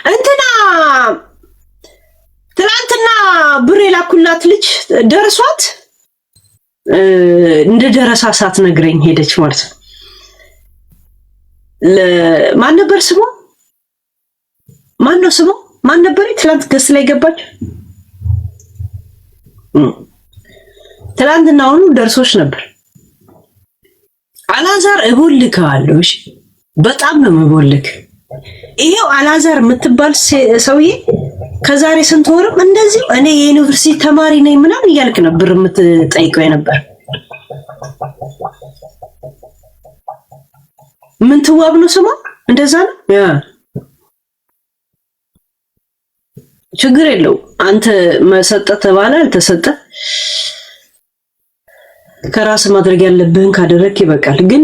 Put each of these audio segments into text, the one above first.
እንትና ትላንትና ብር የላኩላት ልጅ ደርሷት እንደ ደረሳሳት ነግረኝ ሄደች ማለት ነው። ማን ነበር ስሙ? ማን ነው ስሙ? ማን ነበር ትላንት ገስ ላይ ገባች? ትላንትና አሁን ደርሶሽ ነበር። አላዛር እቦልካለሁ። እሺ በጣም ነው የምቦልክ። ይሄው አላዛር የምትባል ሰውዬ ከዛሬ ስንት ወርም እንደዚህ እኔ የዩኒቨርሲቲ ተማሪ ነኝ ምናምን እያልክ ነበር የምትጠይቀው ነበር። ምን ትዋብ ነው ስሟ? እንደዛ ነው ያ ችግር የለው። አንተ መሰጠት ተባለ አልተሰጠ ከራስ ማድረግ ያለብህን ካደረክ ይበቃል። ግን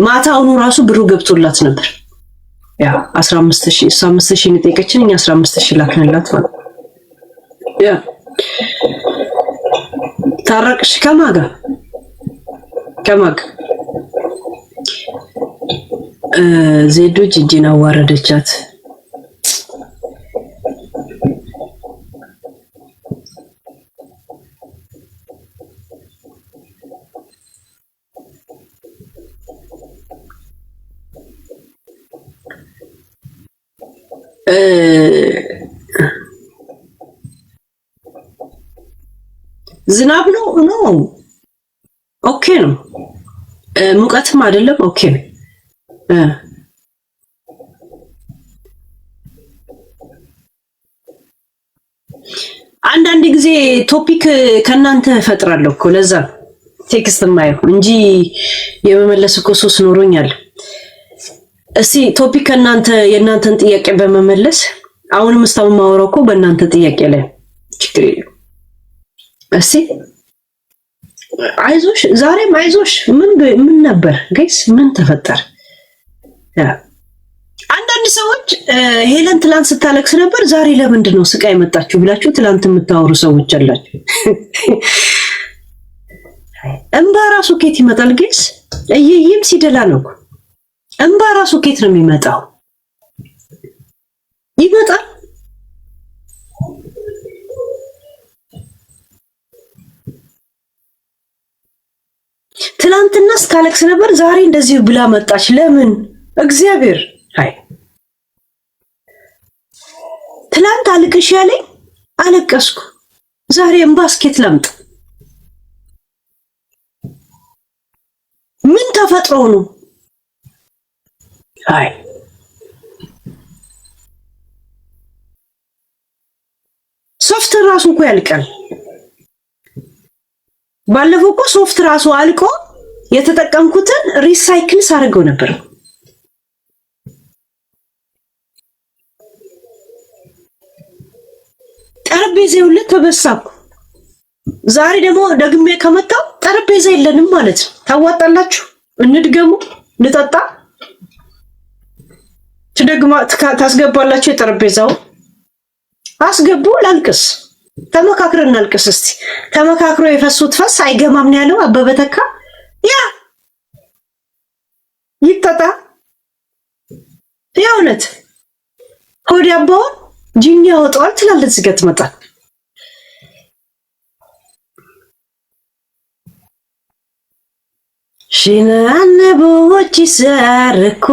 ማታውኑ ራሱ ብሩ ገብቶላት ነበር። ያ 15000 ነው ጠይቀችን፣ እኛ 15000 ላክንላት ማለት ያ ታረቅሽ ከማጋ ዜዶ ጅጅና ዋረደቻት። ዝናብ ነው ኦኬ ነው። ሙቀትም አይደለም ኦኬ ነው። አንዳንድ ጊዜ ቶፒክ ከናንተ ፈጥራለሁ እኮ ለዛ ቴክስት ማየው እንጂ የመመለስ እኮ ሶስ ኖሮኛል። እስቲ ቶፒክ ከናንተ የናንተን ጥያቄ በመመለስ አሁንም ስታው ማወራው እኮ በእናንተ ጥያቄ ላይ ችግር የለም። እስቲ አይዞሽ ዛሬም አይዞሽ። ምን ነበር ጋይስ? ምን ተፈጠረ? አንዳንድ ሰዎች ሄለን ትላንት ስታለቅስ ነበር፣ ዛሬ ለምንድን ነው ስቃይ መጣችሁ ብላችሁ ትላንት የምታወሩ ሰዎች አላችሁ። እንባ ራሱ ኬት ይመጣል ጋይስ? እየይም ሲደላ ነው እንባ ራሱ ኬት ነው የሚመጣው? ይመጣል። ትላንትና ስታለቅስ ነበር፣ ዛሬ እንደዚህ ብላ መጣች። ለምን? እግዚአብሔር አይ ትላንት አልቅሽ ያለኝ አለቀስኩ፣ ዛሬ እንባስኬት ላምጥ። ምን ተፈጥሮ ነው? አይ ሶፍት ራሱ እኮ ያልቃል። ባለፈው እኮ ሶፍት ራሱ አልቆ የተጠቀምኩትን ሪሳይክል ሳደርገው ነበር። ጠረጴዛው ለተበሳኩ ዛሬ ደግሞ ደግሜ ከመጣው ጠረጴዛ የለንም ማለት ነው። ታዋጣላችሁ? እንድገሙ ልጠጣ ትደግማ ታስገባላችሁ። የጠረጴዛው አስገቡ። ላልቅስ ተመካክረን እናልቅስ። እስቲ ተመካክሮ የፈሱት ፈስ አይገማም ነው ያለው አበበ ተካ። ያ ይጠጣ የእውነት ሆድ ያባውን ጂኒ ያወጣዋል ትላለች። ዝገት መጣ ሽናነቦች ይሰርኩ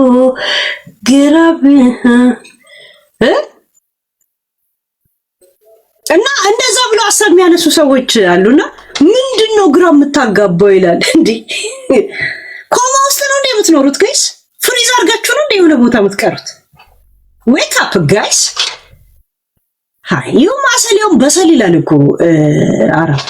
ግራብ እና እንደዛ ብሎ አሰብ የሚያነሱ ሰዎች አሉና ምንድነው ግራ የምታጋባው ይላል። እንዴ ኮማ ውስጥ ነው እንዴ የምትኖሩት ጋይስ? ፍሪዝ አድርጋችሁ ነው እንዴ የሆነ ቦታ የምትቀሩት? ዌክ አፕ ጋይስ። ሃይ ዩ ማሰሊያው በሰል ይላል እኮ አረብ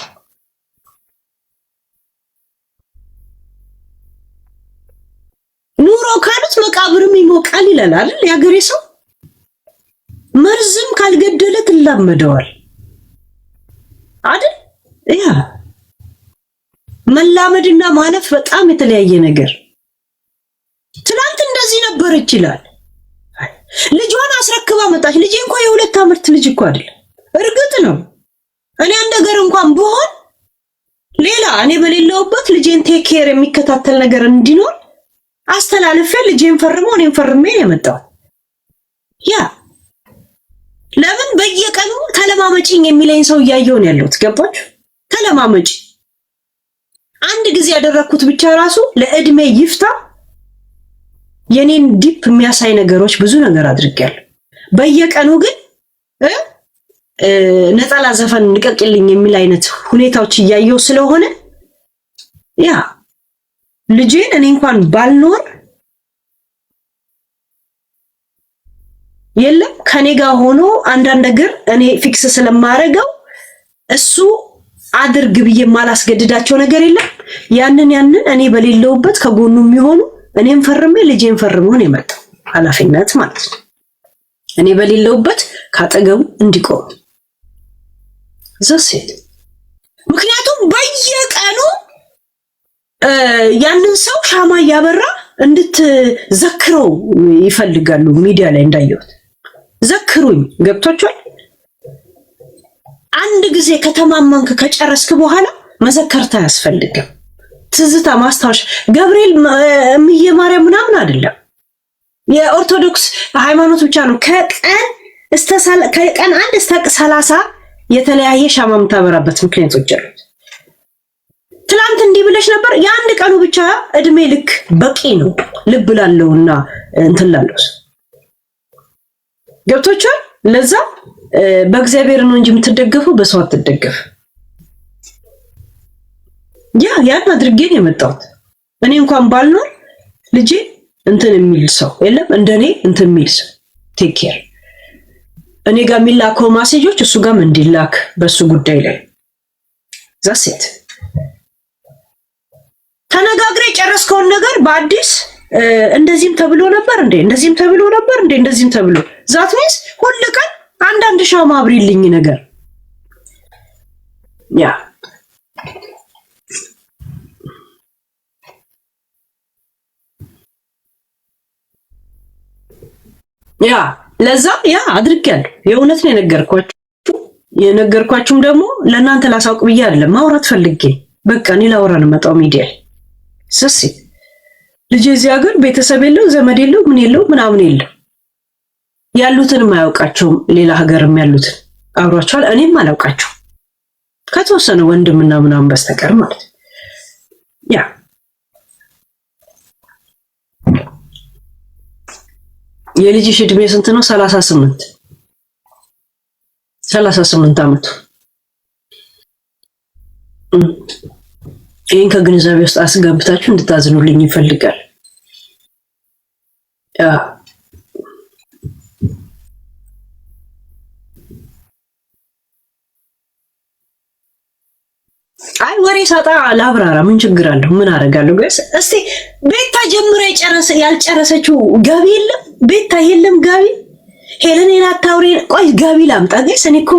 ኑሮ ካሉት መቃብርም ይሞቃል ይላል አይደል ያገሬ ሰው። መርዝም ካልገደለ ትላመደዋል አይደል? ያ መላመድና ማለፍ በጣም የተለያየ ነገር። ትናንት እንደዚህ ነበረች ይላል። ልጇን አስረክባ መጣች። ልጄ እንኳን የ2 ዓመት ልጅ እኮ አይደል። እርግጥ ነው እኔ አንድ ነገር እንኳን ብሆን ሌላ እኔ በሌለውበት ልጄን ቴክ ኬር የሚከታተል ነገር እንዲኖር አስተላልፈ ልጄን ፈርሞ እኔን ፈርሜ የመጣው ያ ተለማመጪኝ የሚለኝ ሰው እያየሁ ነው ያለሁት። ገባችሁ? ተለማመጪ። አንድ ጊዜ ያደረኩት ብቻ ራሱ ለእድሜ ይፍታ የኔን ዲፕ የሚያሳይ ነገሮች ብዙ ነገር አድርጌያለሁ። በየቀኑ ግን ነጠላ ዘፈን ንቀቅልኝ የሚል አይነት ሁኔታዎች እያየሁ ስለሆነ ያ ልጄን እኔ እንኳን ባልኖር የለም ከኔ ጋር ሆኖ አንዳንድ ነገር እኔ ፊክስ ስለማረገው እሱ አድርግ ብዬ ማላስገድዳቸው ነገር የለም። ያንን እኔ በሌለውበት ከጎኑ የሚሆኑ እኔም ፈርሜ ልጄን ፈርሞ ነው የመጣው ኃላፊነት ማለት ነው። እኔ በሌለውበት ካጠገቡ እንዲቆም ዘሴት ምክንያቱም በየቀኑ ያንን ሰው ሻማ ያበራ እንድትዘክረው ይፈልጋሉ። ሚዲያ ላይ እንዳየሁት ዘክሩኝ። ገብቷችኋል? አንድ ጊዜ ከተማመንክ ከጨረስክ በኋላ መዘከርታ አያስፈልግም። ትዝታ ማስታወሻ ገብርኤል እምዬ ማርያም ምናምን አይደለም። የኦርቶዶክስ ሃይማኖት ብቻ ነው ከቀን 1 እስከ 30 የተለያየ ሻማ የምታበራበት ምክንያቶች አሉት። ትላንት እንዲህ ብለሽ ነበር። የአንድ ቀኑ ብቻ እድሜ ልክ በቂ ነው። ልብ ላለውና እንትን ላለው ገብቶቻል። ለዛ በእግዚአብሔር ነው እንጂ የምትደገፈው በሰው አትደገፍ። ያን አድርጌ ነው የመጣሁት። እኔ እንኳን ባልኖር ልጄ እንትን የሚል ሰው የለም እንደኔ እንትን የሚል ሰው ቴክ ኬር እኔ ጋር የሚላከው ማሴጆች እሱ ጋርም እንዲላክ በሱ ጉዳይ ላይ ዛሴት ተነጋግሬ ጨረስከውን ነገር በአዲስ እንደዚህም ተብሎ ነበር እንዴ እንደዚህም ተብሎ ነበር እንዴ እንደዚህም ተብሎ ዛት ሚንስ ሁሉ ቀን አንዳንድ ሻማ አብሪልኝ ነገር ለዛ አድርጌያለሁ። የእውነት ነው የነገርኳችሁም ደግሞ ለእናንተ ላሳውቅ ብዬ አይደለም ማውራት ፈልጌ በቃ እኔ ላወራ ነው መጣው ሚዲያ ስሲ ልጅ እዚህ ሀገር ቤተሰብ የለው ዘመድ የለው ምን የለው ምናምን የለው ያሉትን ማያውቃቸውም ሌላ ሀገርም ያሉትን አብሯቸዋል። እኔም አላውቃቸው ከተወሰነ ወንድምና ምናምን በስተቀር ማለት የልጅሽ እድሜ ስንት ነው? 38 ዓመቱ። ይሄን ከግንዛቤ ውስጥ አስገብታችሁ እንድታዝኑልኝ ይፈልጋል። አይ ወሬ ሳጣ ላብራራ ምን ችግር አለው? ምን አደርጋለሁ? ጋይስ እስቲ ቤታ ጀምራ ያልጨረሰችው ጋቢ የለም? ቤታ የለም ጋቢ ሄለን አታውሪ። ቆይ ጋቢ ላምጣ ጋይስ። እኔ እኮ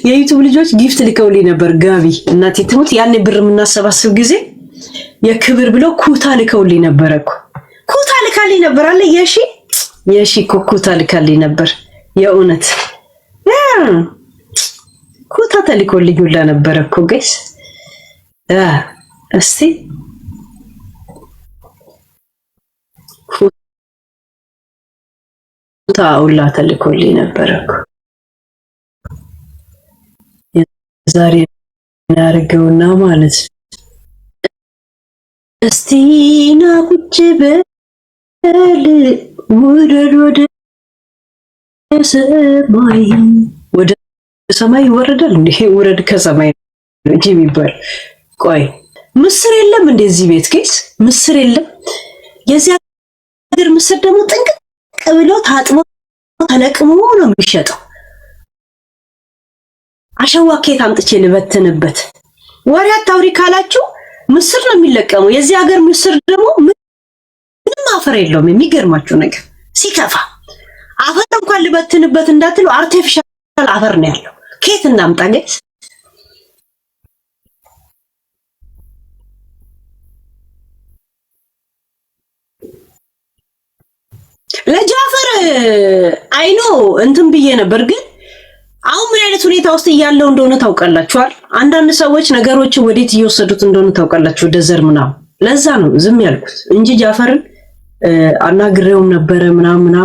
የዩቲዩብ ልጆች ጊፍት ልከውልኝ ነበር ጋቢ። እናቴ ትሙት ያኔ ብር የምናሰባስብ ጊዜ የክብር ብለው ኩታ ልከውልኝ ነበር እኮ ኩታ ልካልኝ ነበር አለ የሺ እኮ ኩታ ልካልኝ ነበር። የእውነት ኩታ ተልኮልኝ ሁላ ነበር እኮ ጋይስ። እስቲ ታውላ ተልኮልኝ ነበር እኮ ዛሬ እናርገውና ማለት እስቲ ና ቁጭ በል ወደ ሰማይ ይወረዳል እንዴ? ወረድ ከሰማይ እንጂ የሚባል ቆይ ምስር የለም እንደዚህ ቤት ኬስ ምስር የለም። የዚህ ሀገር ምስር ደግሞ ጥንቅቅ ብሎ ታጥቦ ተለቅሞ ነው የሚሸጠው። አሸዋ ኬት አምጥቼ ልበትንበት? ወሬ አታውሪ ካላችሁ ምስር ነው የሚለቀመው። የዚህ ሀገር ምስር ደግሞ ምንም አፈር የለውም። የሚገርማችሁ ነገር ሲከፋ አፈር እንኳን ልበትንበት እንዳትሉ አርቲፊሻል አፈር ነው ያለው። ኬት እናምጣ ጋይስ? ለጃፈር አይኖ እንትን ብዬ ነበር፣ ግን አሁን ምን አይነት ሁኔታ ውስጥ እያለው እንደሆነ ታውቃላችኋል። አንዳንድ ሰዎች ነገሮችን ወዴት እየወሰዱት እንደሆነ ታውቃላችሁ፣ ደዘር ምናምን። ለዛ ነው ዝም ያልኩት እንጂ ጃፈርን አናግሬውም ነበረ ምናምን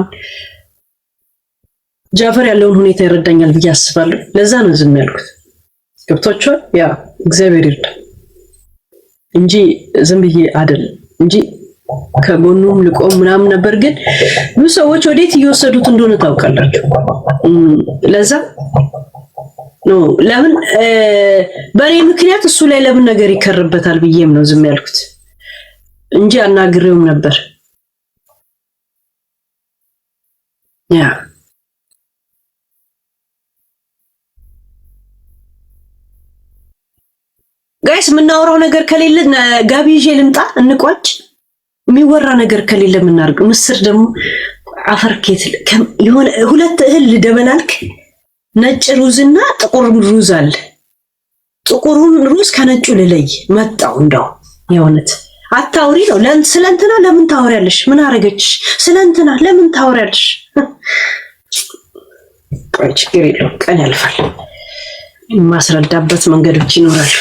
ጃፈር ያለውን ሁኔታ ይረዳኛል ብዬ አስባለሁ። ለዛ ነው ዝም ያልኩት። ገብቷችኋል? ያ እግዚአብሔር ይርዳ እንጂ ዝም ብዬ አይደለም እንጂ ከጎኑም ልቆም ምናምን ነበር። ግን ብዙ ሰዎች ወዴት እየወሰዱት እንደሆነ ታውቃላችሁ። ለዛ ነው ለምን በኔ ምክንያት እሱ ላይ ለምን ነገር ይከርበታል ብዬም ነው ዝም ያልኩት እንጂ አናግሬውም ነበር። ያ ጋይስ የምናወራው ነገር ከሌለ ጋቢ ይዤ ልምጣ እንቋጭ። የሚወራ ነገር ከሌለ የምናርግ ምስር ደግሞ አፈርኬት የሆነ ሁለት እህል ልደበላልክ ነጭ ሩዝና ጥቁር ሩዝ አለ። ጥቁሩን ሩዝ ከነጩ ልለይ መጣው። እንደው የሆነት አታውሪ ነው። ስለንትና ለምን ታወሪያለሽ? ምን አረገች? ስለንትና ለምን ታወሪያለሽ? ቆይ ችግር የለውም ቀን ያልፋል። የማስረዳበት መንገዶች ይኖራሉ።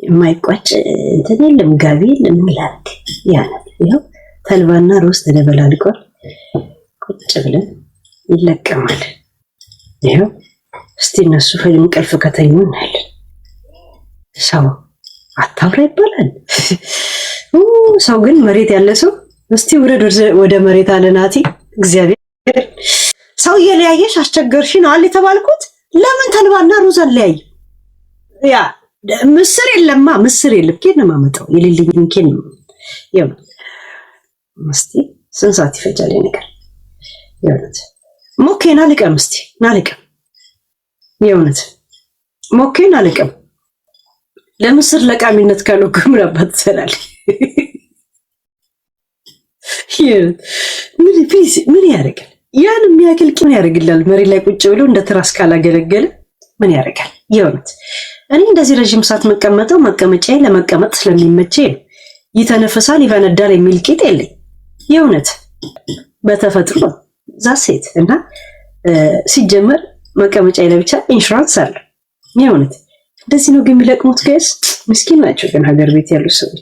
የማይቋጭ እንትን የለም ጋቢ የለም ይላል ያለ ይኸው ተልባና ሩዝ ተደበላልቋል። ቁጭ ብለን ይለቀማል። ይኸው እስቲ እነሱ እንቅልፍ ከተኙ እናያለን። ሰው አታውራ ይባላል። ሰው ግን መሬት ያለ ሰው እስቲ ውረድ ወደ መሬት አለ ናቲ። እግዚአብሔር ሰው እየለያየሽ አስቸገርሽን አለ የተባልኩት። ለምን ተልባና ሩዝ አለያይ? ያ ምስር የለማ ምስር የለም። ከኔ ማመጣው የሌለኝ ከኔ ያው እስቲ ስንት ሰዓት ይፈጃል ነገር የእውነት ሞኬና ልቀም እስቲ ናልቀም የእውነት ሞኬና ልቀም ለምስር ለቃሚነት ካለው ግምራባት ይሰራል። ምን ያደርጋል? ያን የሚያክል ምን ያደርግላል? መሬት ላይ ቁጭ ብሎ እንደ ትራስ ካላገለገለ ምን ያደርጋል? የእውነት እኔ እንደዚህ ረጅም ሰዓት መቀመጠው መቀመጫዬ ለመቀመጥ ስለሚመቸኝ ይተነፈሳል ይፈነዳል የሚል ቂጥ የለኝ። የእውነት በተፈጥሮ ዛሴት እና ሲጀመር መቀመጫዬ ለብቻ ኢንሹራንስ አለ። የእውነት እንደዚህ ነው ግን የሚለቅሙት ጋይስ ምስኪን ናቸው ግን ሀገር ቤት ያሉ ሰዎች።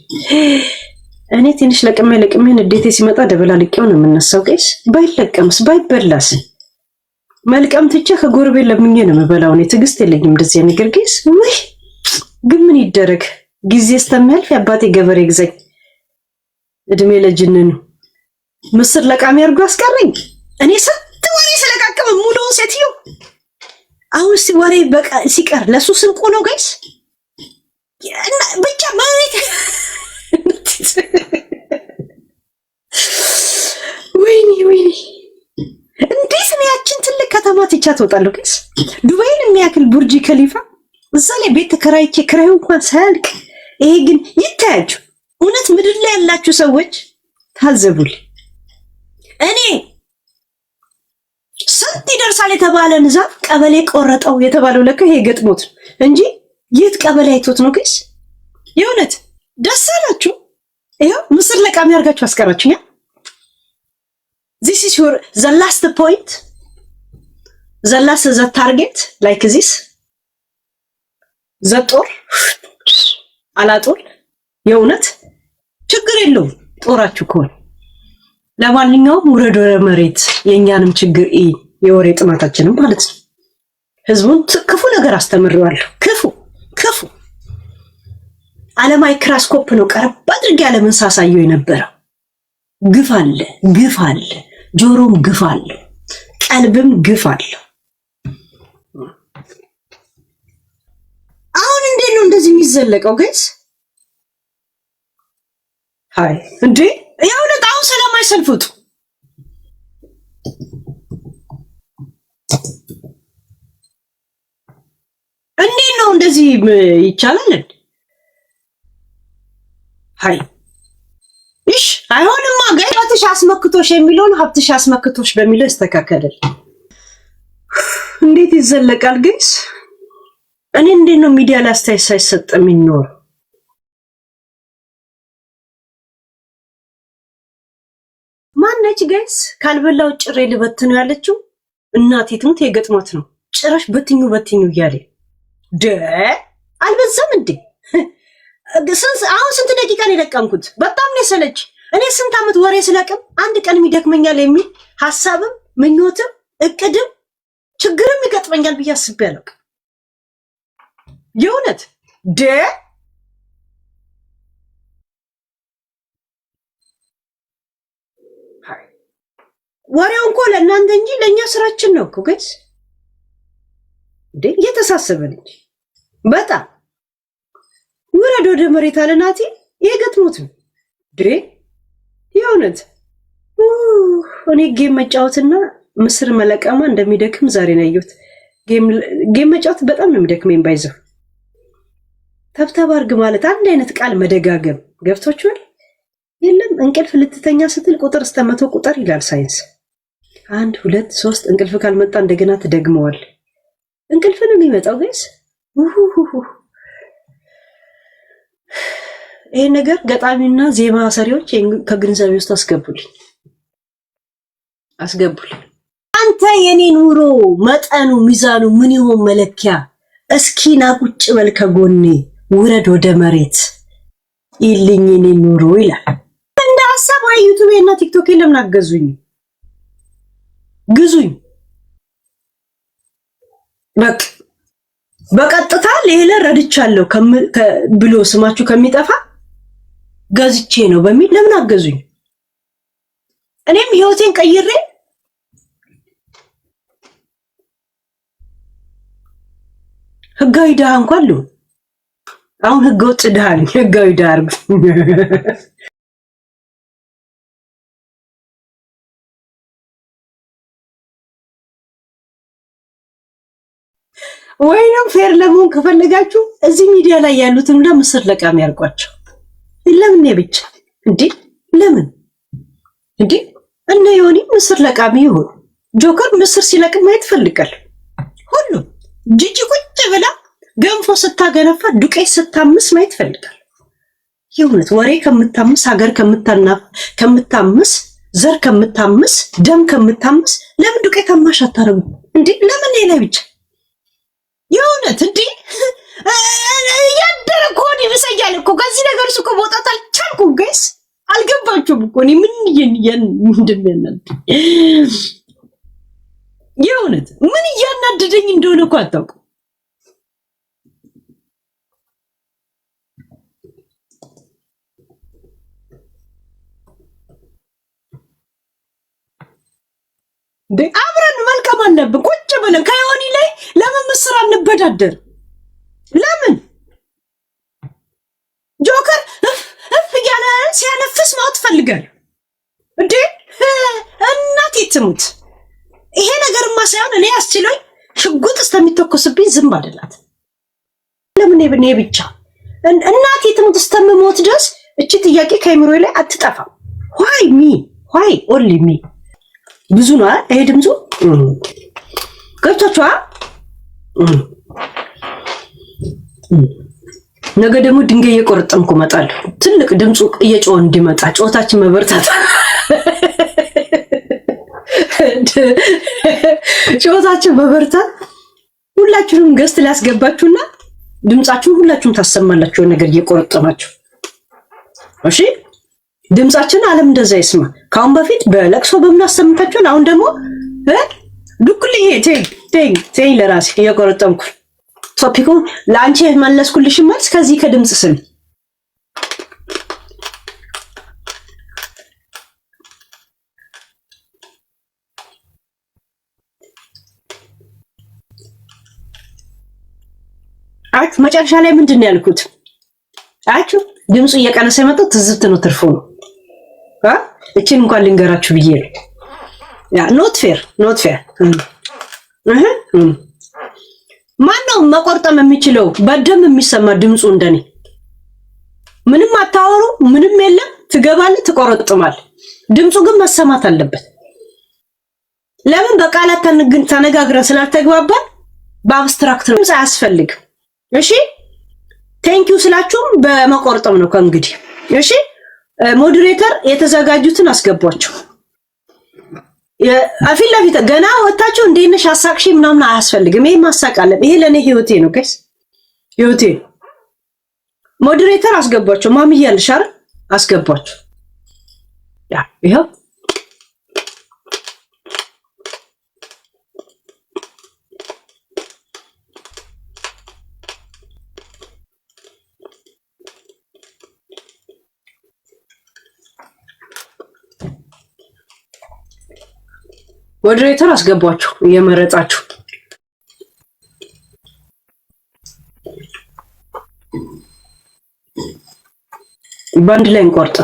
እኔ ትንሽ ለቅሜ ንዴቴ ሲመጣ ደበላልቄው ነው የምነሳው ጋይስ። ባይለቀምስ ባይበላስ መልቀም ትቼ ከጎረቤት ለምኜ ነው የምበላው። እኔ ትዕግስት የለኝም እንደዚህ ነገር ጋይስ። ወይ ግን ምን ይደረግ ጊዜ እስከሚያልፍ የአባቴ ገበሬ ግዛኝ እድሜ ለጅንኑ ምስር ለቃሚ አድርጎ አስቀረኝ። እኔ ስንት ወሬ ስለቃቀመ ሙሉውን ሴትዮ አሁን ወሬ በቃ ሲቀር ለሱ ስንቁ ነው ጋይስ። ብቻ ማለት ወይኔ እንዴት ነው ያችን ትልቅ ከተማ ትቻ ትወጣለሁ ጋይስ? ዱባይን የሚያክል ቡርጅ ከሊፋ እዛ ላይ ቤት ተከራይቼ ክራዩ እንኳን ሳያልቅ። ይሄ ግን ይታያችሁ እውነት ምድር ላይ ያላችሁ ሰዎች ታዘቡልኝ። እኔ ስንት ይደርሳል የተባለን ዛፍ ቀበሌ ቆረጠው የተባለው ለካ ይሄ ገጥሞት እንጂ የት ቀበሌ አይቶት ነው ጋይስ? የእውነት ደስ አላችሁ? ይሄው ምስር ለቃሚ አድርጋችሁ አስቀራችሁኛ። this is your the last point, the last the target like this ዘጦር አላጦር የእውነት ችግር የለውም ጦራችሁ ከሆነ። ለማንኛውም ውረድ ወደ መሬት የኛንም ችግር የወሬ ጥማታችንም ማለት ነው። ህዝቡን ክፉ ነገር አስተምሬዋለሁ። ክፉ ዓለም ማይክሮስኮፕ ነው ቀረብ አድርጌ ዓለምን ሳሳየው የነበረው። ግፍ አለ ጆሮም ግፍ አለ ቀልብም ግፍ አለ። አሁን እንዴት ነው እንደዚህ የሚዘለቀው ጋይስ? ሃይ እንዴ ያው ለጣው ሰላማዊ ሰልፍቱ እንዴት ነው እንደዚህ ይቻላል? ሃይ እሺ አይሆንማ ጋይስ። ሀብትሽ አስመክቶሽ የሚለውን ሀብትሽ አስመክቶሽ በሚለው ይስተካከላል። እንዴት ይዘለቃል ጋይስ? እኔ እንዴት ነው ሚዲያ ላይ አስተያየት ሳይሰጥ የሚኖር? ማነች ጋይስ ካልበላው ጭሬ ልበት ነው ያለችው? እናቴ ትሙት የገጥሞት ነው ጭራሽ በትኙ እያለ አልበዛም እንዴ? አሁን ስንት ደቂቃ ነው የለቀምኩት? በጣም ነው የሰለች። እኔ ስንት ዓመት ወሬ ስለቅም አንድ ቀን ይደክመኛል የሚል ሐሳብም ምኞትም እቅድም ችግርም ይገጥመኛል ብዬ አስቤ አላውቅም። የእውነት ወሬው እንኳ ለእናንተ እንጂ ለእኛ ስራችን ነው እኮ ጋይስ። እየተሳሰበን እንጂ በጣም ውረድ ወደ መሬት አለ ናቲ። ይሄ ገጥሞት ነው የእውነት። እኔ ጌም መጫወትና ምስር መለቀማ እንደሚደክም ዛሬ ነው ያየሁት። ጌም መጫወት በጣም ነው የሚደክመኝ። ባይዘው ተብተብ አድርግ ማለት አንድ አይነት ቃል መደጋገም ገብቶችዋል። የለም እንቅልፍ ልትተኛ ስትል ቁጥር እስከ 100 ቁጥር ይላል ሳይንስ። 1 2 3 እንቅልፍ ካልመጣ እንደገና ትደግመዋል። እንቅልፍ ነው የሚመጣው ጋይስ። ይሄ ነገር ገጣሚና ዜማ ሰሪዎች ከግንዛቤ ውስጥ አስገቡልኝ። አንተ የኔ ኑሮ መጠኑ ሚዛኑ ምን ይሆን መለኪያ? እስኪ ና ቁጭ በል ከጎኔ ውረድ ወደ መሬት ይልኝ የኔ ኑሮ ይላል። እንደ ሐሳብ ዩቲዩብ እና ቲክቶክ ለምን አገዙኝ? ግዙኝ በቀጥታ ሌላ ረድቻለሁ ብሎ ስማችሁ ከሚጠፋ ገዝቼ ነው በሚል ለምን አገዙኝ? እኔም ህይወቴን ቀይሬ ህጋዊ ድሃ እንኳን ልሁን። አሁን ህገወጥ ድሃ ነኝ። ህጋዊ ድሃ አርጉ። ወይንም ፌር ለመሆን ከፈለጋችሁ እዚህ ሚዲያ ላይ ያሉትን እንደ ምስር ለቃሚ ያርጓቸው። ለምን ብቻ ለምን እነ ዮኒ ምስር ለቃሚ ይሁን። ጆከር ምስር ሲለቅም ማየት ፈልጋል። ሁሉም ጂጂ ቁጭ ብላ ገንፎ ስታገነፋ ዱቄት ስታምስ ማየት ፈልጋል። የእውነት ወሬ ከምታምስ፣ ሀገር ከምታምስ፣ ዘር ከምታምስ፣ ደም ከምታምስ ለምን ዱቄት አማሽ አታረጉ? ለምን ላይ ብቻ የእውነት ያደረ ከሆነ ይብሰኛል እኮ ከዚህ ነገር እኮ መውጣት አልቻልኩም ጋይስ። አልገባችሁም እኮ እኔ ምን እንደሚያናድድ የእውነት ምን እያናደደኝ እንደሆነ እኮ አታውቁም። አብረን መልካም አለብን። ቁጭ ብለን ከዮኒ ላይ ለምን ምስር አንበዳደር? ለምን ጆከር እፍ እያለ ሲያነፍስ ማውት ፈልጋል እናቴ ትሙት። ይሄ ነገርማ ሳይሆን እኔ አስችሎኝ ሽጉጥ እስከሚተኮስብኝ ዝም አደላት። ለምን ብኔ ብቻ እናቴ ትሙት እስከምሞት ድረስ እቺ ጥያቄ ከአይምሮዬ ላይ አትጠፋም። ዋይ ኦንሊ ሚ ብዙ ነው ይሄ ድምፁ ገብቷችኋል? ነገ ደግሞ ድንጋይ እየቆረጠምኩ እመጣለሁ። ትልቅ ድምፁ እየጮኸ እንዲመጣ ጮታችን መበርታት ጮታችን መበርታት ሁላችሁንም ገስት ሊያስገባችሁና ድምጻችሁን ሁላችሁም ታሰማላችሁ ነገር እየቆረጠማችሁ እሺ። ድምጻችን ዓለም እንደዛ ይስማ። ካሁን በፊት በለቅሶ በምናሰምታችሁን አሁን ደግሞ ዱክል ይሄ ቴኝ ለራሴ እየቆረጠምኩ ቶፒኩ ለአንቺ መለስኩልሽ መልስ ከዚህ ከድምጽ ስም አክ መጨረሻ ላይ ምንድን ነው ያልኩት? አክ ድምጹ እየቀነሰ የመጣው ትዝብት ነው ትርፉ ነው። እቺን እንኳን ልንገራችሁ ብዬ ነው። ያ ኖት ፌር ማነው መቆርጠም የሚችለው? በደም የሚሰማ ድምጹ እንደኔ ምንም አታወሩ፣ ምንም የለም፣ ትገባለህ፣ ትቆረጥማል። ድምጹ ግን መሰማት አለበት። ለምን በቃላት ተነጋግረን ስላልተግባባን በአብስትራክት ድምጽ አያስፈልግም። እሺ ቴንኪው ስላችሁም በመቆርጠም ነው ከእንግዲህ። እሺ ሞዴሬተር የተዘጋጁትን አስገቧቸው። አፊት ለፊት ገና ወጣችሁ እንደነሽ አሳቅሺ ምናምን አያስፈልግም። ይሄ ማሳቃለን። ይሄ ለኔ ህይወቴ ነው ጋይስ፣ ህይወቴ። ሞዴሬተር አስገቧቸው። ማሚዬ ያልሽ አይደል? አስገቧቸው። ያ ይሄው ሞዴሬተር አስገቧቸው እየመረጣችሁ ባንድ ላይ እንቆርጥ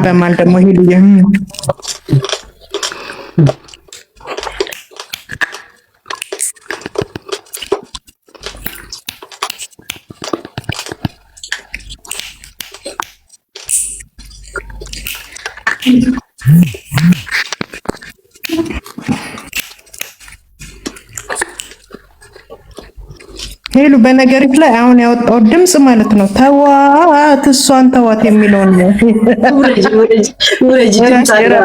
በማል ደግሞ ሄሉዬ ሄሉ በነገርሽ ላይ አሁን ያወጣው ድምጽ ማለት ነው ተዋት እሷን ተዋት የሚለውን ነው። ወረጅ ድምጽ አለው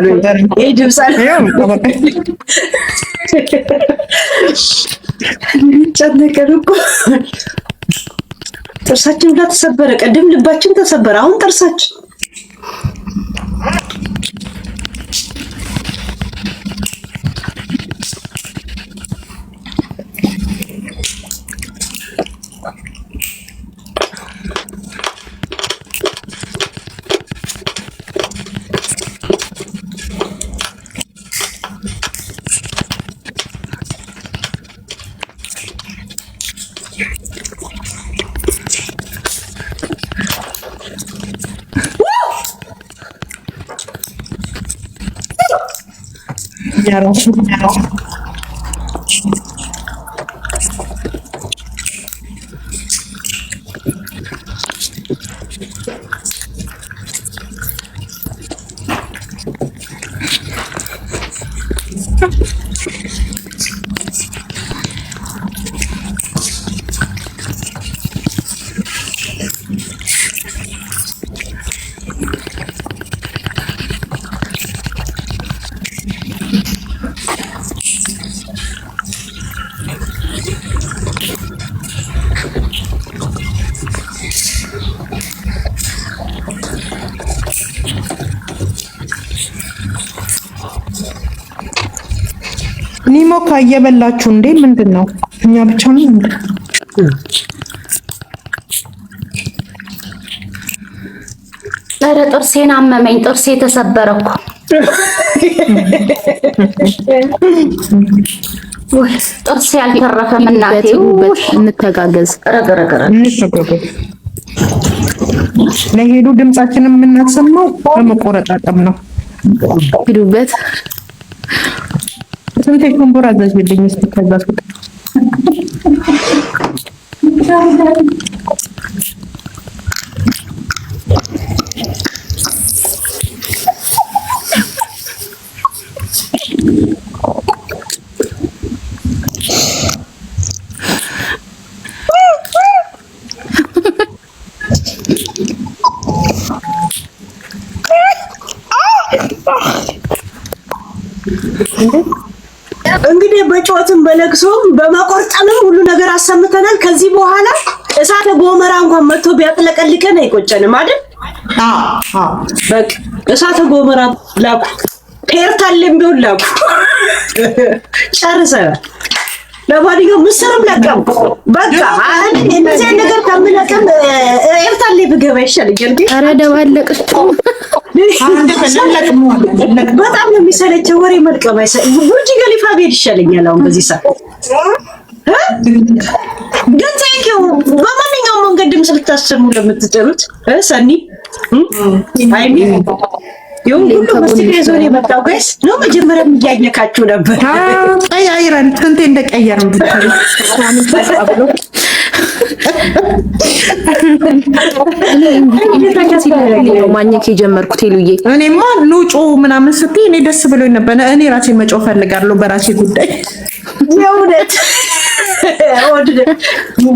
ይሄ ድምጽ አለው ጨነቀን እኮ ጥርሳችን ሁላ ተሰበረ። ቀደም ልባችን ተሰበረ፣ አሁን ጥርሳችን ኒሞካ እየበላችሁ እንዴ? ምንድነው? እኛ ብቻ ነው እንዴ? ኧረ ጥርሴን አመመኝ። ጥርሴ ተሰበረ እኮ። ወይ ጥርሴ አልተረፈም እናቴ። እንተጋገዝ፣ እንተጋገዝ። ለሄዱ ድምጻችንን የምናሰማው በመቆረጣጠም ነው። ሂዱበት። ስንት ሽንኩርት አዘዝልኝ እስኪ ከዛ ሱቅ እንግዲህ በጮትም በለቅሶም በመቆርጠምም ሁሉ ነገር አሰምተናል። ከዚህ በኋላ እሳተ ጎመራ እንኳን መጥቶ ቢያጥለቀልቀን አይቆጨንም አይደል? በቃ እሳተ ጎመራ ላኩ፣ ፔርታለም ቢሆን ላኩ። ጨርሰናል። ለማንኛውም ምስርም ለቀም በቃ አሁን እንደዚህ ነገር ከምለቀም ኤርታሌ ብገባ ይሻለኛል። ኧረ ደባለቅሽ በጣም ነው የሚሰለቸው ወሬ መልቀም ቡርጅ ገሊፋ ብሄድ ይሻለኛል አሁን በዚህ ሰዓት። ግን ቴንኪው በማንኛውም መንገድ ድምፅ ልታሰሙ ለምትጠሩት ሰኒ አይሚ ይሁን ሁሉ መስጊድ ዞን የመጣው ጋይስ ነው። መጀመሪያ እያየካችሁ ነበር። አይራን እንት እንደቀየረም ብታይ ማግኘት የጀመርኩት ሉዬ እኔማ ኑጮ ምናምን ስትይ እኔ ደስ ብሎኝ ነበር። እኔ ራሴ መጮህ ፈልጋለሁ በራሴ ጉዳይ የእውነት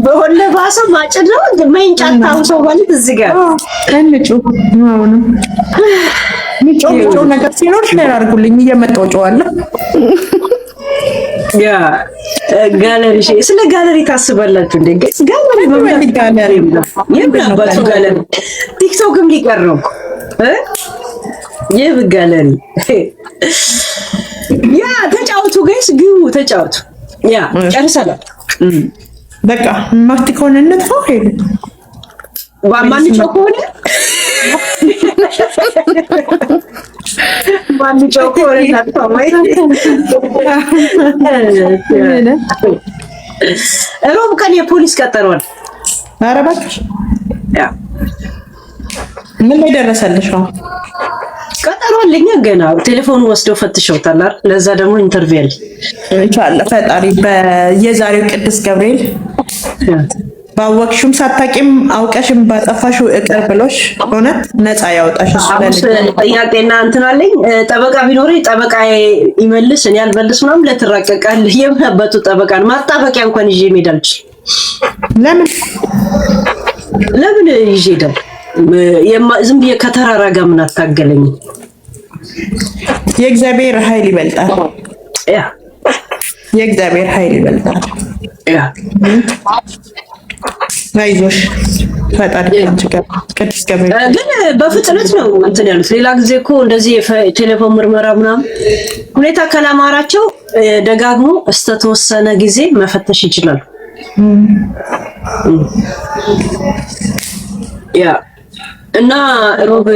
በሆነ ባሰ ማጭድ ነው እንደማይንጫታው ሰው ማለት እዚህ ጋር እንጩ ነው ምጮ ነገር ሲኖር ሼር አድርጉልኝ እየመጣሁ ጮዋለሁ። ያ ጋለሪ ስለ ጋለሪ ታስባላችሁ እንዴ? ጋለሪ የምናባቱ ጋለሪ ቲክቶክም ሊቀር ነው ይህ ጋለሪ። ያ ተጫውቱ ጋይስ ግቡ ተጫውቱ። ያ ጨርሰናል በቃ ማስቲኮንነት ነው ሄዱ ማንጮህ ከሆነ ማንጮህ ከሆነ ታጥፋይ ሮብ ቀን የፖሊስ ቀጠሯል። ኧረ እባክሽ ያ ምን ላይ ደረሰልሽ? ቀጠሯል። ለኛ ገና ቴሌፎኑ ወስደው ፈትሸውታል አይደል? ለዛ ደግሞ ኢንተርቪው አለ ኢንሻአላህ ፈጣሪ በየዛሬው ቅዱስ ገብርኤል ባወቅሽም ሳታቂም አውቀሽም ባጠፋሽው እቅር ብሎሽ እውነት ነፃ ያወጣሽ። ጥያቄና እንትን አለኝ። ጠበቃ ቢኖረኝ ጠበቃ ይመልስ እኔ አልመልስ ምናምን ለትራቀቃል። የምናበቱ ጠበቃን ማጣበቂያ እንኳን ይዤ መሄድ አልችልም። ለምን ይዤ ሄዳል? ዝም ብዬ ከተራራ ጋር ምን አታገለኝ? የእግዚአብሔር ኃይል ይበልጣል። ያ የእግዚአብሔር ኃይል ይበልጣል። ያ አይዞሽ ፈጣሪ ቅዱስ ገብርኤል ግን በፍጥነት ነው እንትን ያሉት። ሌላ ጊዜ እኮ እንደዚህ ቴሌፎን ምርመራ ምናምን ሁኔታ ካላማራቸው ደጋግሞ እስከተወሰነ ጊዜ መፈተሽ ይችላሉ። ያ እና ሮብ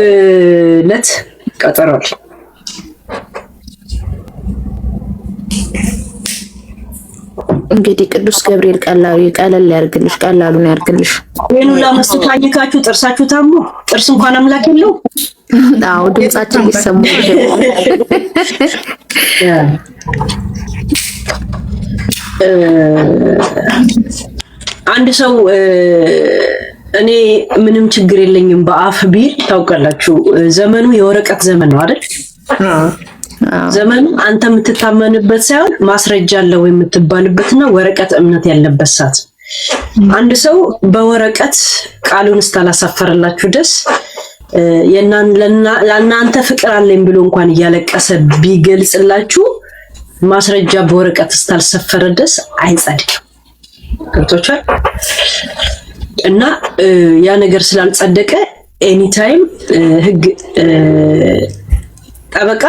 ዕለት ቀጠሯል። እንግዲህ ቅዱስ ገብርኤል ቀለል ያርግልሽ፣ ቀላሉን ያርግልሽ። ወይኑላ መስታኝካችሁ ጥርሳችሁ ታሞ ጥርስ እንኳን አምላክ የለው። አዎ ድምጻችን ሊሰሙ አንድ ሰው እኔ ምንም ችግር የለኝም በአፍ ቢል ታውቃላችሁ፣ ዘመኑ የወረቀት ዘመን ነው አይደል? ዘመኑ አንተ የምትታመንበት ሳይሆን ማስረጃ አለው የምትባልበትና ወረቀት እምነት ያለበት ሰዓት። አንድ ሰው በወረቀት ቃሉን እስካላሳፈረላችሁ ድረስ ለእናንተ ፍቅር አለኝ ብሎ እንኳን እያለቀሰ ቢገልጽላችሁ ማስረጃ በወረቀት እስካልሰፈረ ድረስ አይጸድቅም። ገብቶቻል? እና ያ ነገር ስላልጸደቀ ኤኒታይም ህግ ጠበቃ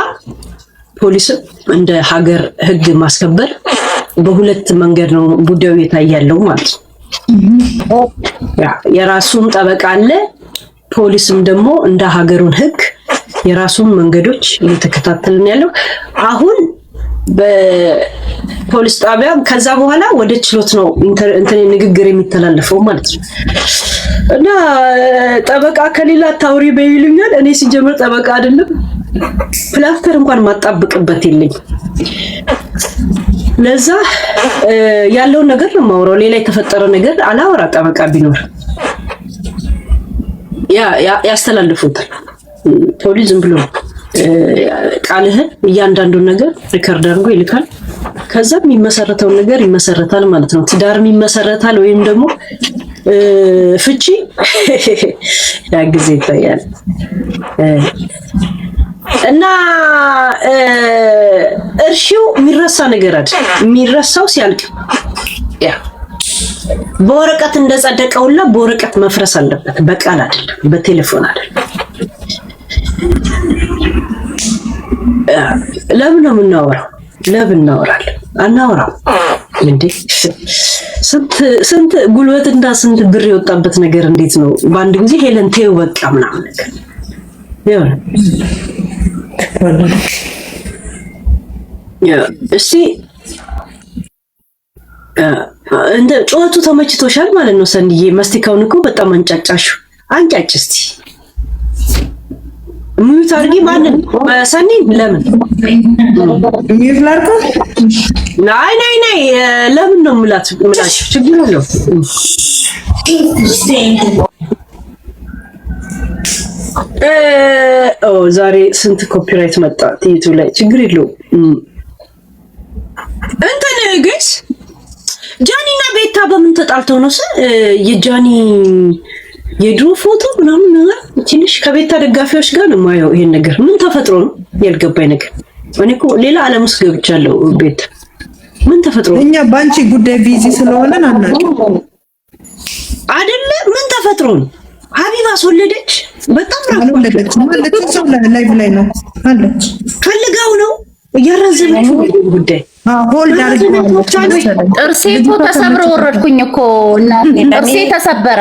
ፖሊስም እንደ ሀገር ህግ ማስከበር በሁለት መንገድ ነው ጉዳዩ የታያለው ማለት ነው። የራሱን ጠበቃ አለ። ፖሊስም ደግሞ እንደ ሀገሩን ህግ የራሱን መንገዶች እየተከታተልን ያለው አሁን በፖሊስ ጣቢያ ከዛ በኋላ ወደ ችሎት ነው እንትን ንግግር የሚተላለፈው ማለት ነው። እና ጠበቃ ከሌላ ታውሪ በይሉኛል። እኔ ሲጀምር ጠበቃ አይደለም ፕላስተር እንኳን ማጣብቅበት የለኝ። ለዛ ያለውን ነገር ነው የማወራው። ሌላ የተፈጠረ ነገር አላወራ። ጠበቃ ቢኖር ያስተላልፉታል። ፖሊስ ዝም ብሎ ቃልህን እያንዳንዱን ነገር ሪከርድ አድርጎ ይልካል። ከዛ የሚመሰረተውን ነገር ይመሰረታል ማለት ነው። ትዳርም ይመሰረታል ወይም ደግሞ ፍቺ ያ ጊዜ ይታያል እና እርሺው የሚረሳ ነገር አይደል የሚረሳው ሲያልቅ ያ በወረቀት እንደጸደቀውላ በወረቀት መፍረስ አለበት በቃል አይደለም በቴሌፎን አይደለም ለምን ነው የምናወራው ለምን እናወራለን አናወራም እንዴ ስንት ጉልበትና ስንት ብር የወጣበት ነገር እንዴት ነው በአንድ ጊዜ ሄለን ተይው በቃ ምናምን ነገር እስቲ እንደ ጩኸቱ ተመችቶሻል ማለት ነው ሰንዬ መስቲካውን እኮ በጣም አንጫጫሽው አንጫጭ እስቲ ሙት አድርጊ ማለት ሰኒ ለምን ሚዩት ላድርግ ናይ ለምን ነው ምላሽ ችግር የለው ዛሬ ስንት ኮፒራይት መጣ ዩቲዩብ ላይ ችግር የለው እንትን ግስ ጃኒና ቤታ በምን ተጣልተው ነው የጃኒ የድሮ ፎቶ ምናምን ነገር ትንሽ ከቤታ ደጋፊዎች ጋር ነው ማየው ይሄን ነገር ምን ተፈጥሮ ነው ያልገባኝ ነገር እኔ እኮ ሌላ ዓለም ውስጥ ገብቻለሁ ቤት ምን ተፈጥሮ እኛ ባንቺ ጉዳይ ቢዚ ስለሆነን አናውቅም አይደለ ምን ተፈጥሮ ነው ሀቢባ ወለደች በጣም አልወለደች ማለት ሰው ላይ ላይ ነው አለች ፈልጋው ነው እያረዘመችው ጉዳይ ሆልድ አድርገው ጥርሴ እኮ ተሰብሮ ወረድኩኝ እኮ እናቴ ጥርሴ ተሰበረ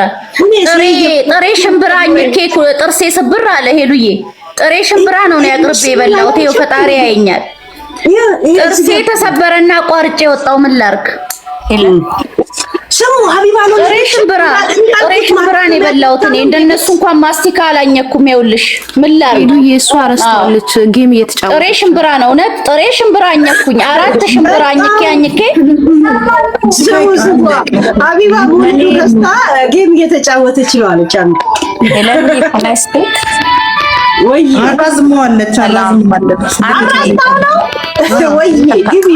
ጥሬ ሽምብራ ኬክ ጥርሴ ስብር አለ ሄሉዬ ጥሬ ሽምብራ ነው ያቅርቤ የበላሁት ይኸው ፈጣሪ ያየኛል ጥርሴ ተሰበረና ቋርጬ ወጣው ምን ላርክ ስሙ ሀቢባ ነው ጥሬ ሽምብራ ነው የበላሁት እኔ እንደነሱ እንኳን ማስቲካ አላኘኩም ይኸውልሽ ምን ላርክ ሄሉዬ እሷ አረስታለች ጌም እየተጫወተች ጥሬ ሽምብራ ነው እውነት ጥሬ ሽምብራ አኘኩኝ 4 ሽምብራ አኝኬ ስሙ ሀቢባ ሙሉ ገዝታ ጌም እየተጫወተች ነው አለች አንተ ሄሉዬ ፕላስቲክ ወይ አራዝመዋለች ወይ ግቢ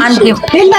ሌላ